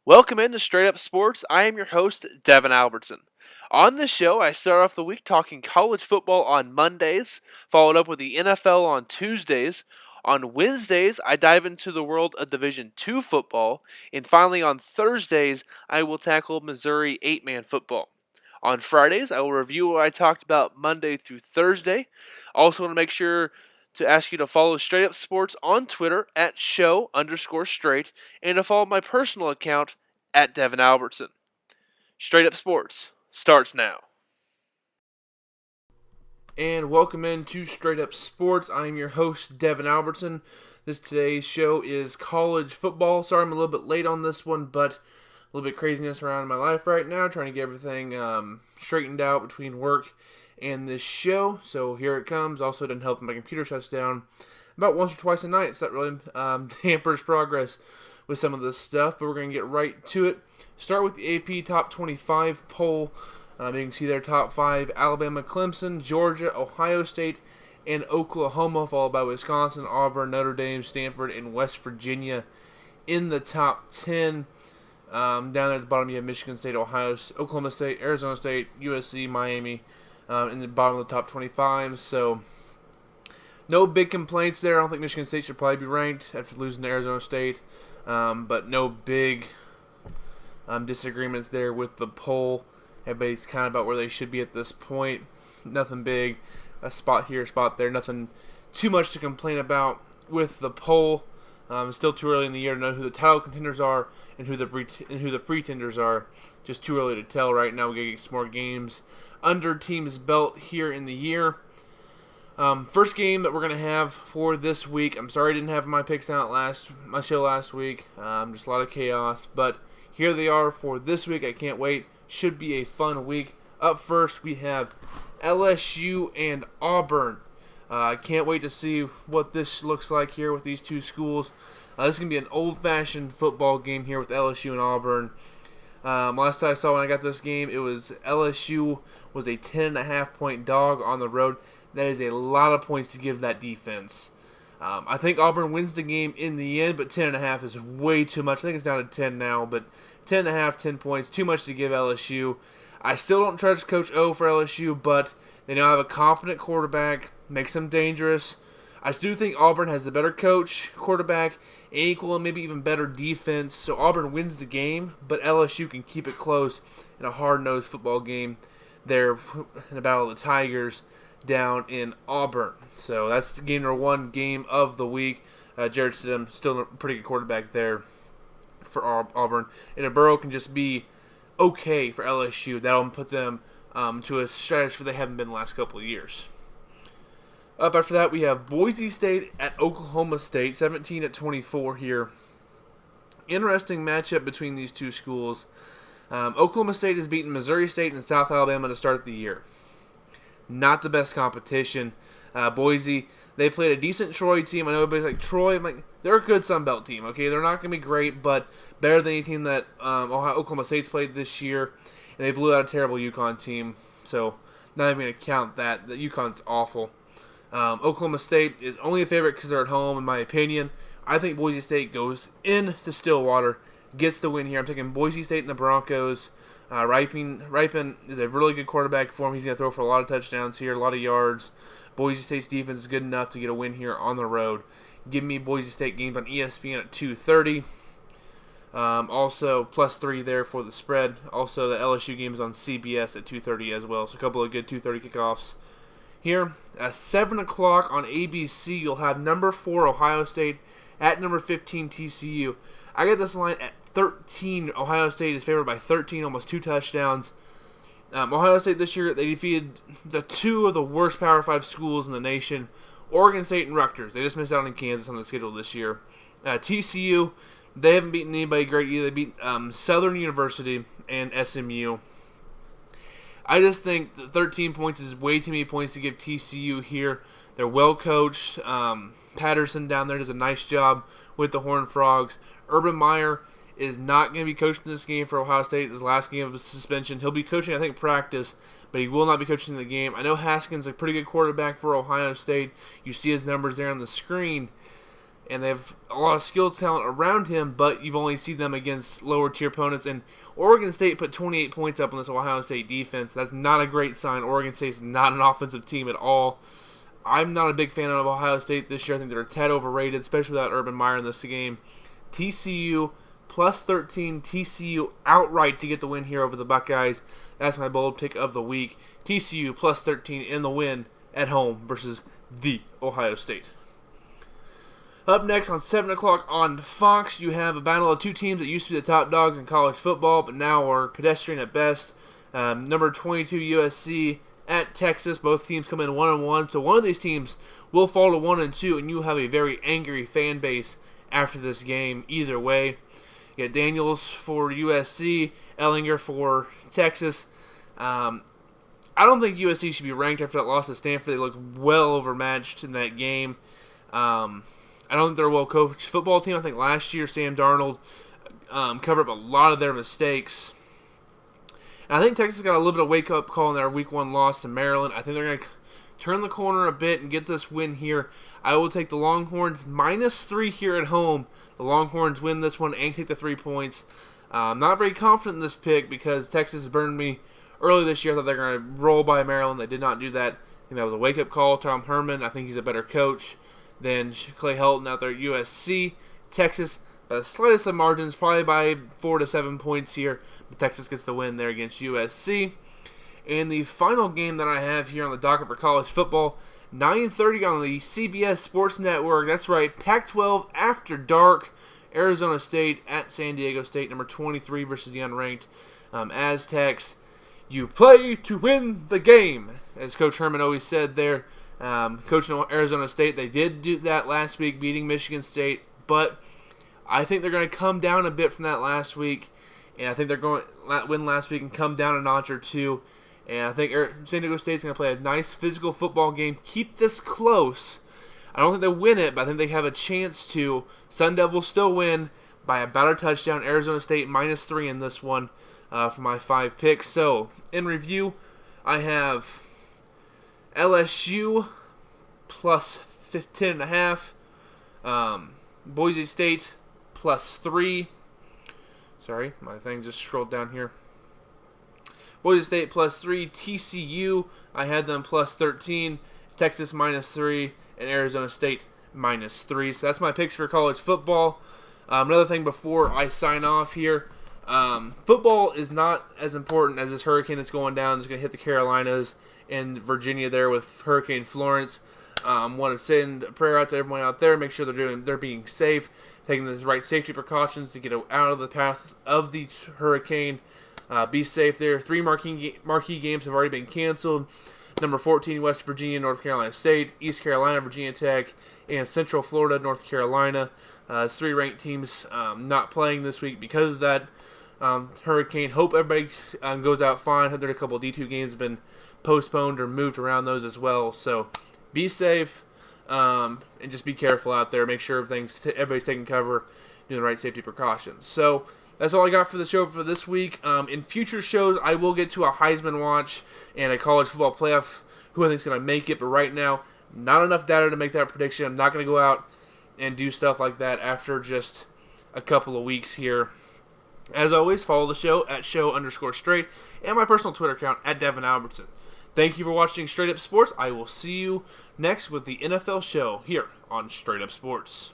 Welcome into Straight Up Sports. I am your host, Devin Albertson. On this show, I start off the week talking college football on Mondays, followed up with the NFL on Tuesdays. On Wednesdays, I dive into the world of Division II football. And finally, on Thursdays, I will tackle Missouri 8-man football. On Fridays, I will review what I talked about Monday through Thursday. Also want to make sure to ask you to follow Straight Up Sports on Twitter at show_straight and to follow my personal account at Devin Albertson. Straight Up Sports starts now. And welcome into Straight Up Sports. I'm your host, Devin Albertson. Today's show is college football. Sorry I'm a little bit late on this one, but a little bit craziness around in my life right now, trying to get everything straightened out between work and this show. So here it comes. Also didn't help my computer shuts down about once or twice a night, so that really hampers progress with some of this stuff, but we're going to get right to it. Start with the AP Top 25 poll. You can see their top 5: Alabama, Clemson, Georgia, Ohio State, and Oklahoma, followed by Wisconsin, Auburn, Notre Dame, Stanford, and West Virginia in the top 10. Down there at the bottom, you have Michigan State, Oklahoma State, Arizona State, USC, Miami, in the bottom of the top 25. So no big complaints there. I don't think Michigan State should probably be ranked after losing to Arizona State. But no big disagreements there with the poll. Everybody's kind of about where they should be at this point. Nothing big. A spot here, a spot there. Nothing too much to complain about with the poll. Still too early in the year to know who the title contenders are and who the pretenders are. Just too early to tell right now. We gotta get some more games under teams' belt here in the year. First game that we're going to have for this week. I'm sorry I didn't have my picks out my show last week. Just a lot of chaos. But here they are for this week. I can't wait. Should be a fun week. Up first, we have LSU and Auburn. I can't wait to see what this looks like here with these two schools. This is going to be an old-fashioned football game here with LSU and Auburn. Last time I saw when I got this game, it was LSU was a 10.5-point dog on the road. That is a lot of points to give that defense. I think Auburn wins the game in the end, but 10.5 is way too much. I think it's down to 10 now, but 10.5, 10 points, too much to give LSU. I still don't trust Coach O for LSU, but they now have a competent quarterback, makes them dangerous. I do think Auburn has the better coach, quarterback, equal and maybe even better defense. So Auburn wins the game, but LSU can keep it close in a hard-nosed football game there in the Battle of the Tigers down in Auburn. So that's the game number one, game of the week. Jarrett Stidham, still a pretty good quarterback there for Auburn. And if Burrow can just be okay for LSU, that'll put them to a status where they haven't been the last couple of years. Up after that, we have Boise State at Oklahoma State, 17-24 here. Interesting matchup between these two schools. Oklahoma State has beaten Missouri State and South Alabama to start the year. Not the best competition. Boise, they played a decent Troy team. I know everybody's like, Troy, they're a good Sun Belt team, okay? They're not going to be great, but better than any team that Oklahoma State's played this year. And they blew out a terrible UConn team, so not even going to count that. The UConn's awful. Oklahoma State is only a favorite because they're at home, in my opinion. I think Boise State goes into Stillwater, gets the win here. I'm taking Boise State and the Broncos. Ripon is a really good quarterback for him. He's going to throw for a lot of touchdowns here, a lot of yards. Boise State's defense is good enough to get a win here on the road. Give me Boise State games on ESPN at 2:30. Also, +3 there for the spread. Also, the LSU games on CBS at 2:30 as well. So a couple of good 2:30 kickoffs. Here, at 7 o'clock on ABC, you'll have number 4 Ohio State at number 15 TCU. I got this line at 13. Ohio State is favored by 13, almost 2 touchdowns. Ohio State this year, they defeated the 2 of the worst Power 5 schools in the nation, Oregon State and Rutgers. They just missed out on Kansas on the schedule this year. TCU, they haven't beaten anybody great either. They beat Southern University and SMU. I just think that 13 points is way too many points to give TCU here. They're well coached. Patterson down there does a nice job with the Horned Frogs. Urban Meyer is not going to be coaching this game for Ohio State. His last game of the suspension. He'll be coaching, I think, practice, but he will not be coaching the game. I know Haskins is a pretty good quarterback for Ohio State. You see his numbers there on the screen. and they have a lot of skill talent around him, but you've only seen them against lower tier opponents. And Oregon State put 28 points up on this Ohio State defense. That's not a great sign. Oregon State's not an offensive team at all. I'm not a big fan of Ohio State this year. I think they're a tad overrated, especially without Urban Meyer in this game. TCU plus 13. TCU outright to get the win here over the Buckeyes. That's my bold pick of the week. TCU plus 13 in the win at home versus the Ohio State. Up next on 7 o'clock on Fox, you have a battle of two teams that used to be the top dogs in college football, but now are pedestrian at best. Number 22 USC at Texas. Both teams come in 1-1, so one of these teams will fall to 1-2, and you have a very angry fan base after this game. Either way, you got Daniels for USC, Ellinger for Texas. I don't think USC should be ranked after that loss to Stanford. They looked well overmatched in that game. I don't think they're a well-coached football team. I think last year Sam Darnold covered up a lot of their mistakes. And I think Texas got a little bit of wake-up call in their Week 1 loss to Maryland. I think they're going to turn the corner a bit and get this win here. I will take the Longhorns -3 here at home. The Longhorns win this one and take the 3 points. I'm not very confident in this pick because Texas burned me early this year. I thought they were going to roll by Maryland. They did not do that. I think that was a wake-up call. Tom Herman, I think he's a better coach than Clay Helton out there at USC. Texas, by the slightest of margins, probably by 4 to 7 points here. But Texas gets the win there against USC. And the final game that I have here on the docket for college football, 9:30 on the CBS Sports Network. That's right, Pac-12 After Dark. Arizona State at San Diego State, number 23 versus the unranked Aztecs. You play to win the game, as Coach Herman always said there. Coaching Arizona State, they did do that last week, beating Michigan State, but I think they're going to come down a bit from that last week, and I think they're going to win last week and come down a notch or two, and I think San Diego State's going to play a nice physical football game, keep this close. I don't think they'll win it, but I think they have a chance to. Sun Devils still win by about a touchdown. Arizona State -3 in this one for my 5 picks. So, in review, I have LSU plus 10.5. Boise State plus 3. Sorry, my thing just scrolled down here. Boise State plus 3. TCU, I had them plus 13. Texas -3. And Arizona State -3. So that's my picks for college football. Another thing before I sign off here. Football is not as important as this hurricane that's going down. It's going to hit the Carolinas and Virginia there with Hurricane Florence. Want to send a prayer out to everyone out there. Make sure they're being safe, taking the right safety precautions to get out of the path of the hurricane. Be safe there. 3 marquee games have already been canceled. Number 14, West Virginia, North Carolina State, East Carolina, Virginia Tech, and Central Florida, North Carolina. 3 ranked teams not playing this week because of that hurricane. Hope everybody goes out fine. There are a couple of D2 games have been postponed or moved around those as well. So be safe and just be careful out there. Make sure everybody's taking cover, doing the right safety precautions. So that's all I got for the show for this week. In future shows, I will get to a Heisman watch and a college football playoff, who I think is going to make it. But right now, not enough data to make that prediction. I'm not going to go out and do stuff like that after just a couple of weeks here. As always, follow the show at show_straight and my personal Twitter account at Devin Albertson. Thank you for watching Straight Up Sports. I will see you next with the NFL show here on Straight Up Sports.